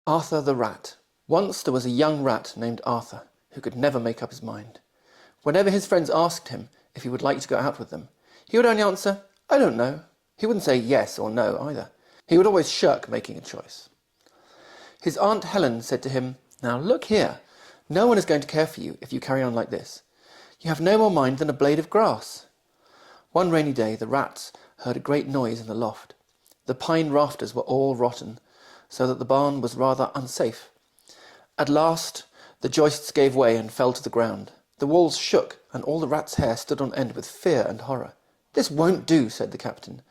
Arthur the Rat. Once there was a young rat named Arthur who could never make up his mind. Whenever his friends asked him if he would like to go out with them, he would only answer, "I don't know." He wouldn't say yes or no either. He would always shirk making a choice. His Aunt Helen said to him, "Now look here, no one is going to care for you if you carry on like this. You have no more mind than a blade of grass." One rainy day the rats heard a great noise in the loft. The pine rafters were all rotten, so that the barn was rather unsafe. At last the joists gave way and fell to the ground. The walls shook, and all the rats' hair stood on end with fear and horror. "This won't do," said the captain.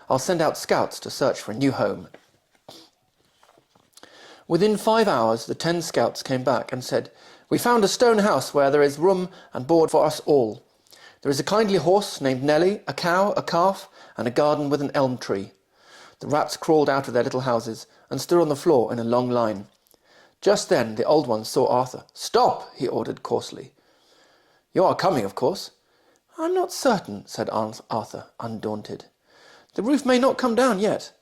"I'll send out scouts to search for a new home." Within 5 hours the 10 scouts came back and said, "We found a stone house where there is room and board for us all. There is a kindly horse named Nelly, a cow, a calf, and a garden with an elm tree." The rats crawled out of their little houses and stood on the floor in a long line. Just then the old one saw Arthur. "Stop!" he ordered coarsely. "You are coming, of course." "I'm not certain," said Arthur, undaunted. "The roof may not come down yet."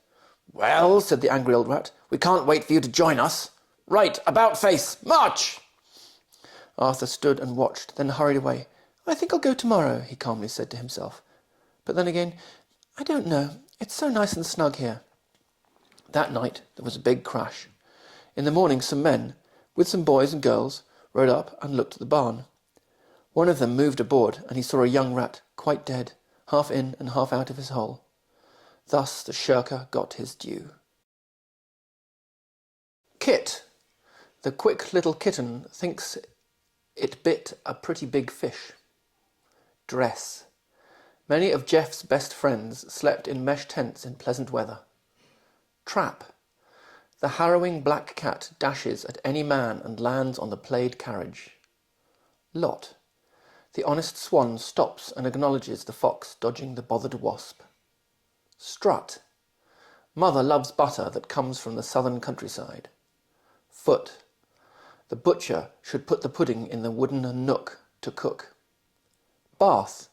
"Well," said the angry old rat, "we can't wait for you to join us. Right, about face, march!" Arthur stood and watched, then hurried away. "I think I'll go tomorrow," he calmly said to himself. But then again, "I don't know. It's so nice and snug here." That night there was a big crash. In the morning some men, with some boys and girls, rode up and looked at the barn. One of them moved a board, and he saw a young rat, quite dead, half in and half out of his hole. Thus the shirker got his due. Kit. The quick little kitten thinks it bit a pretty big fish. Dress. Many of Jeff's best friends slept in mesh tents in pleasant weather. Trap. The harrowing black cat dashes at any man and lands on the plaid carriage. Lot. The honest swan stops and acknowledges the fox dodging the bothered wasp. Strut. Mother loves butter that comes from the southern countryside. Foot. The butcher should put the pudding in the wooden nook to cook. Bath.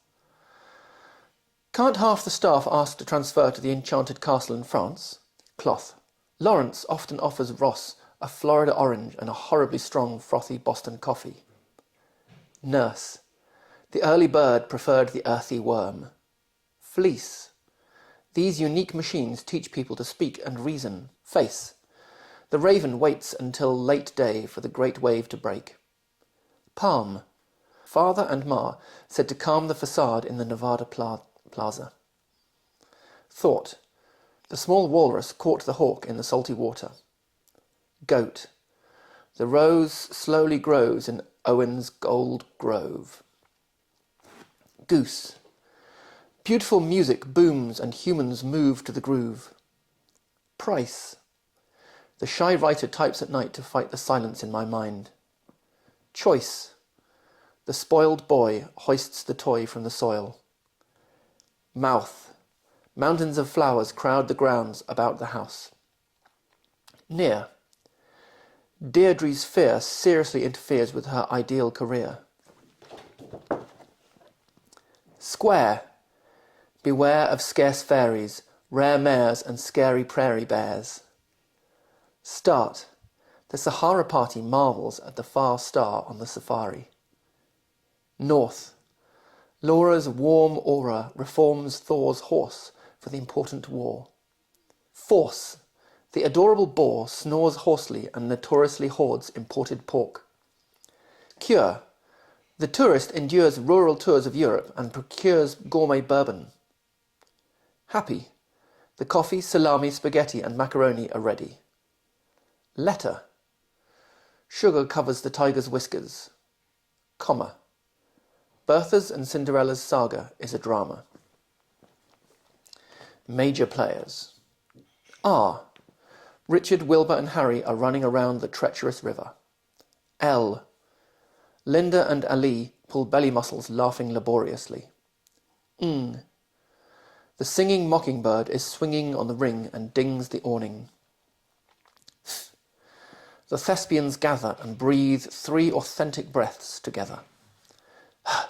Can't half the staff ask to transfer to the enchanted castle in France? Cloth. Lawrence often offers Ross a Florida orange and a horribly strong frothy Boston coffee. Nurse. The early bird preferred the earthy worm. Fleece. These unique machines teach people to speak and reason. Face. The raven waits until late day for the great wave to break. Palm. Father and Ma said to calm the facade in the Nevada Plaza. Thought. The small walrus caught the hawk in the salty water. Goat. The rose slowly grows in Owen's gold grove. Goose. Beautiful music booms and humans move to the groove. Price. The shy writer types at night to fight the silence in my mind. Choice. The spoiled boy hoists the toy from the soil. Mouth. Mountains of flowers crowd the grounds about the house. Near. Deirdre's fear seriously interferes with her ideal career. Square. Beware of scarce fairies, rare mares and scary prairie bears. Start. The Sahara party marvels at the far star on the safari. North. Laura's warm aura reforms Thor's horse for the important war. Force. The adorable boar snores hoarsely and notoriously hoards imported pork. Cure. The tourist endures rural tours of Europe and procures gourmet bourbon. Happy. The coffee, salami, spaghetti and macaroni are ready. Letter. Sugar covers the tiger's whiskers. Comma. Bertha's and Cinderella's saga is a drama. Major players. R. Richard, Wilbur and Harry are running around the treacherous river. L. Linda and Ali pull belly muscles laughing laboriously. Ng. The singing mockingbird is swinging on the ring and dings the awning. Th. The thespians gather and breathe 3 authentic breaths together. H.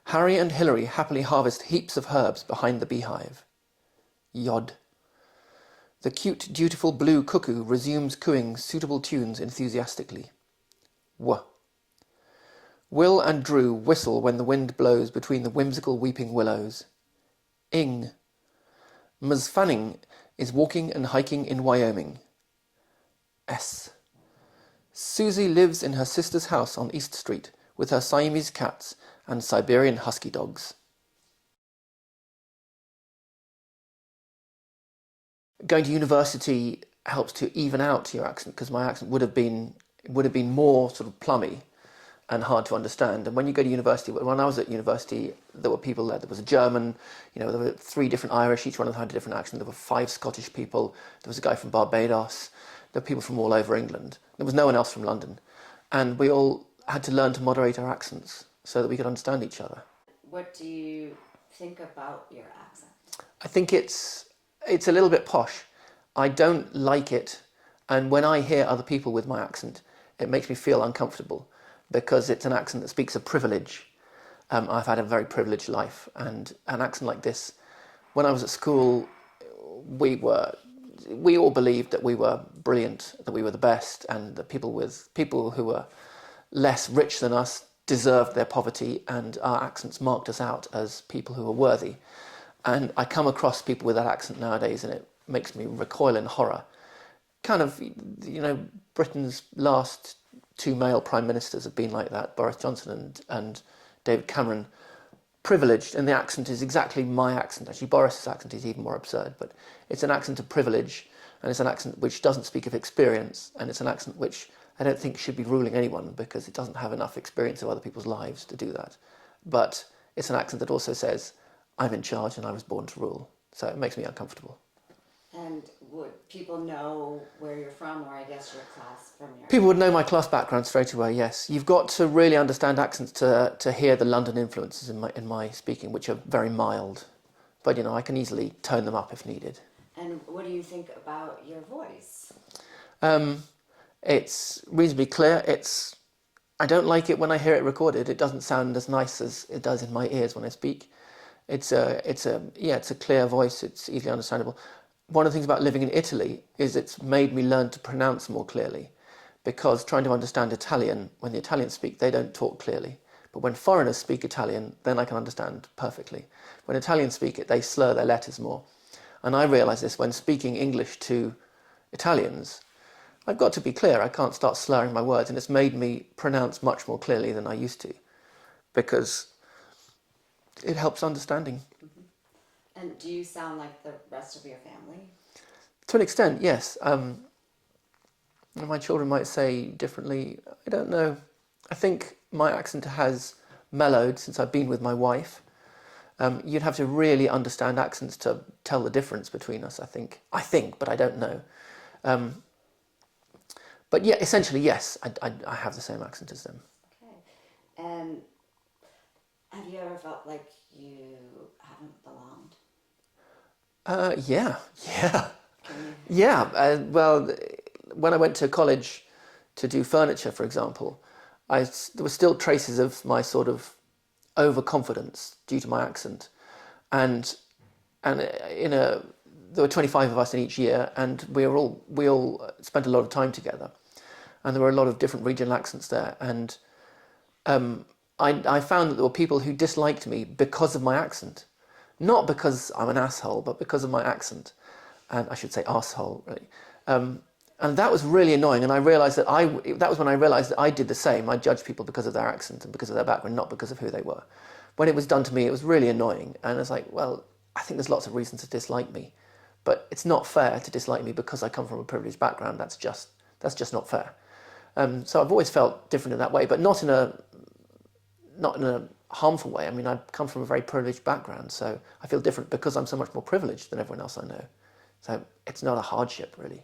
Harry and Hilary happily harvest heaps of herbs behind the beehive. Yod. The cute, dutiful blue cuckoo resumes cooing suitable tunes enthusiastically. W. Will and Drew whistle when the wind blows between the whimsical weeping willows. Ing. Ms. Fanning is walking and hiking in Wyoming. S. Susie lives in her sister's house on East Street with her Siamese cats and Siberian husky dogs. Going to university helps to even out your accent, because my accent would have been more sort of plummy and hard to understand. And when you go to university, when I was at university, there were people there. There was a German, there were 3 different Irish, each one of them had a different accent. There were 5 Scottish people. There was a guy from Barbados. There were people from all over England. There was no one else from London. And we all had to learn to moderate our accents so that we could understand each other. What do you think about your accent? I think it's a little bit posh. I don't like it, and when I hear other people with my accent, it makes me feel uncomfortable because it's an accent that speaks of privilege. I've had a very privileged life, and an accent like this, when I was at school, we all believed that we were brilliant, that we were the best, and that people who were less rich than us deserved their poverty, and our accents marked us out as people who were worthy. And I come across people with that accent nowadays, and it makes me recoil in horror. Kind of, Britain's last 2 male prime ministers have been like that, Boris Johnson and David Cameron. Privileged, and the accent is exactly my accent. Actually, Boris's accent is even more absurd, but it's an accent of privilege, and it's an accent which doesn't speak of experience, and it's an accent which I don't think should be ruling anyone, because it doesn't have enough experience of other people's lives to do that. But it's an accent that also says, I'm in charge and I was born to rule. So it makes me uncomfortable. And would people know where you're from, or I guess your class from your... People would know my class background straight away, yes. You've got to really understand accents to hear the London influences in my speaking, which are very mild. But, I can easily tone them up if needed. And what do you think about your voice? It's reasonably clear. I don't like it when I hear it recorded. It doesn't sound as nice as it does in my ears when I speak. It's a clear voice. It's easily understandable. One of the things about living in Italy is it's made me learn to pronounce more clearly, because trying to understand Italian, when the Italians speak, they don't talk clearly. But when foreigners speak Italian, then I can understand perfectly. When Italians speak it, they slur their letters more. And I realise this when speaking English to Italians. I've got to be clear. I can't start slurring my words, and it's made me pronounce much more clearly than I used to, because it helps understanding. Mm-hmm. And do you sound like the rest of your family? To an extent, yes. My children might say differently. I don't know. I think my accent has mellowed since I've been with my wife. You'd have to really understand accents to tell the difference between us, I think, but I don't know. But yeah, essentially, yes, I have the same accent as them. Okay. And have you ever felt like you haven't belonged? Yeah. Well, when I went to college to do furniture, for example, there were still traces of my sort of overconfidence due to my accent, and there were 25 of us in each year, and we all spent a lot of time together, and there were a lot of different regional accents there, and I found that there were people who disliked me because of my accent. Not because I'm an asshole, but because of my accent. And I should say arsehole, really. And that was really annoying, and I realised that that was when I realised that I did the same. I judged people because of their accent and because of their background, not because of who they were. When it was done to me, it was really annoying, and it's like, well, I think there's lots of reasons to dislike me, but it's not fair to dislike me because I come from a privileged background. That's just not fair. So I've always felt different in that way, but not in a harmful way. I mean, I come from a very privileged background, so I feel different because I'm so much more privileged than everyone else I know. So it's not a hardship, really.